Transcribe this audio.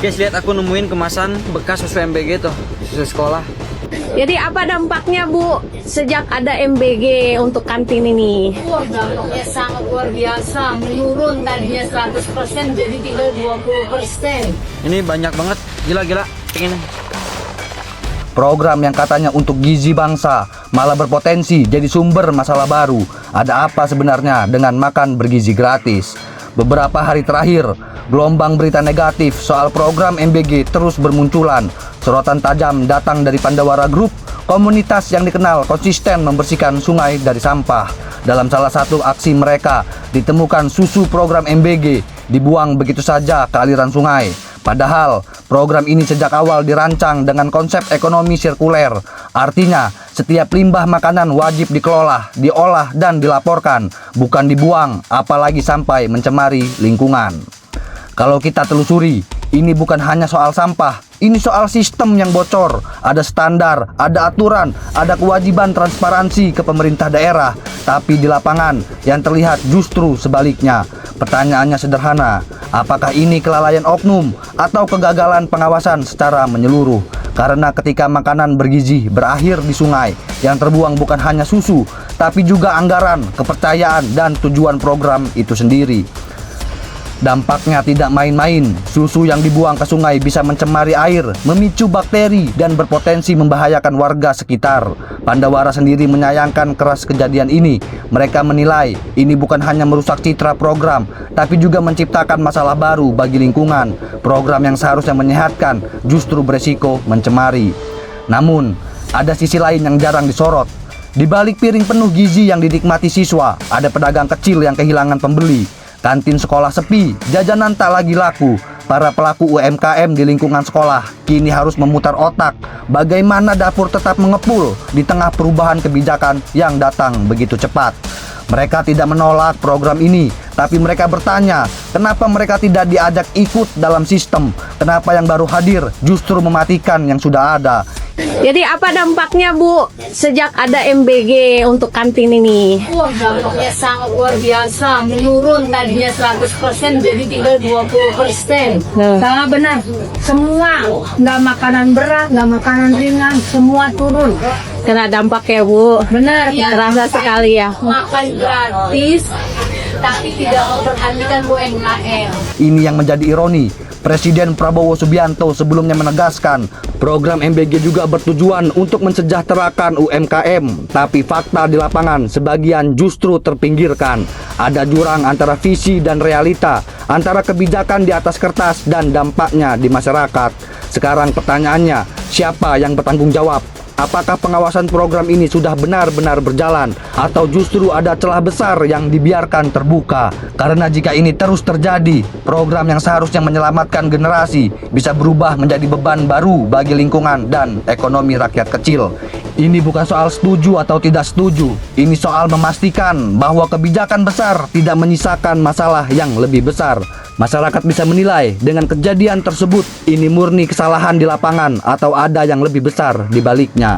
Guys, lihat aku nemuin kemasan bekas susu MBG tuh, susu sekolah. Jadi apa dampaknya Bu sejak ada MBG untuk kantin ini? Wah, dampaknya sangat luar biasa, menurun tadinya 100% jadi tinggal 20%. Ini banyak banget, gila-gila. Pengen. Program yang katanya untuk gizi bangsa malah berpotensi jadi sumber masalah baru. Ada apa sebenarnya dengan makan bergizi gratis? Beberapa hari terakhir, gelombang berita negatif soal program MBG terus bermunculan. Sorotan tajam datang dari Pandawara Group, komunitas yang dikenal konsisten membersihkan sungai dari sampah. Dalam salah satu aksi mereka, ditemukan susu program MBG dibuang begitu saja ke aliran sungai. Padahal program ini sejak awal dirancang dengan konsep ekonomi sirkuler. Artinya, setiap limbah makanan wajib dikelola, diolah, dan dilaporkan, bukan dibuang, apalagi sampai mencemari lingkungan. Kalau kita telusuri, ini bukan hanya soal sampah, ini soal sistem yang bocor. Ada standar, ada aturan, ada kewajiban transparansi ke pemerintah daerah. Tapi di lapangan yang terlihat justru sebaliknya. Pertanyaannya sederhana, apakah ini kelalaian oknum atau kegagalan pengawasan secara menyeluruh? Karena ketika makanan bergizi berakhir di sungai, yang terbuang bukan hanya susu, tapi juga anggaran, kepercayaan, dan tujuan program itu sendiri. Dampaknya tidak main-main. Susu yang dibuang ke sungai bisa mencemari air, memicu bakteri, dan berpotensi membahayakan warga sekitar. Pandawara sendiri menyayangkan keras kejadian ini. Mereka menilai ini bukan hanya merusak citra program, tapi juga menciptakan masalah baru bagi lingkungan. Program yang seharusnya menyehatkan justru beresiko mencemari. Namun, ada sisi lain yang jarang disorot. Di balik piring penuh gizi yang dinikmati siswa, ada pedagang kecil yang kehilangan pembeli. Kantin sekolah sepi, jajanan tak lagi laku. Para pelaku UMKM di lingkungan sekolah kini harus memutar otak bagaimana dapur tetap mengepul di tengah perubahan kebijakan yang datang begitu cepat. Mereka tidak menolak program ini, tapi mereka bertanya, kenapa mereka tidak diajak ikut dalam sistem? Kenapa yang baru hadir justru mematikan yang sudah ada? Jadi apa dampaknya Bu sejak ada MBG untuk kantin ini? Wah, dampaknya sangat luar biasa, menurun tadinya 100% jadi tinggal 20%. Sangat benar, semua, nggak makanan berat, nggak makanan ringan, semua turun. Kena dampak ya Bu? Benar, ya. Terasa sekali ya. Makan gratis, tapi tidak memperhatikan UMKM. Ini yang menjadi ironi. Presiden Prabowo Subianto sebelumnya menegaskan program MBG juga bertujuan untuk mensejahterakan UMKM. Tapi fakta di lapangan sebagian justru terpinggirkan. Ada jurang antara visi dan realita, antara kebijakan di atas kertas dan dampaknya di masyarakat. Sekarang pertanyaannya, siapa yang bertanggung jawab? Apakah pengawasan program ini sudah benar-benar berjalan atau justru ada celah besar yang dibiarkan terbuka? Karena jika ini terus terjadi, program yang seharusnya menyelamatkan generasi bisa berubah menjadi beban baru bagi lingkungan dan ekonomi rakyat kecil. Ini bukan soal setuju atau tidak setuju. Ini soal memastikan bahwa kebijakan besar tidak menyisakan masalah yang lebih besar. Masyarakat bisa menilai dengan kejadian tersebut ini murni kesalahan di lapangan atau ada yang lebih besar di baliknya.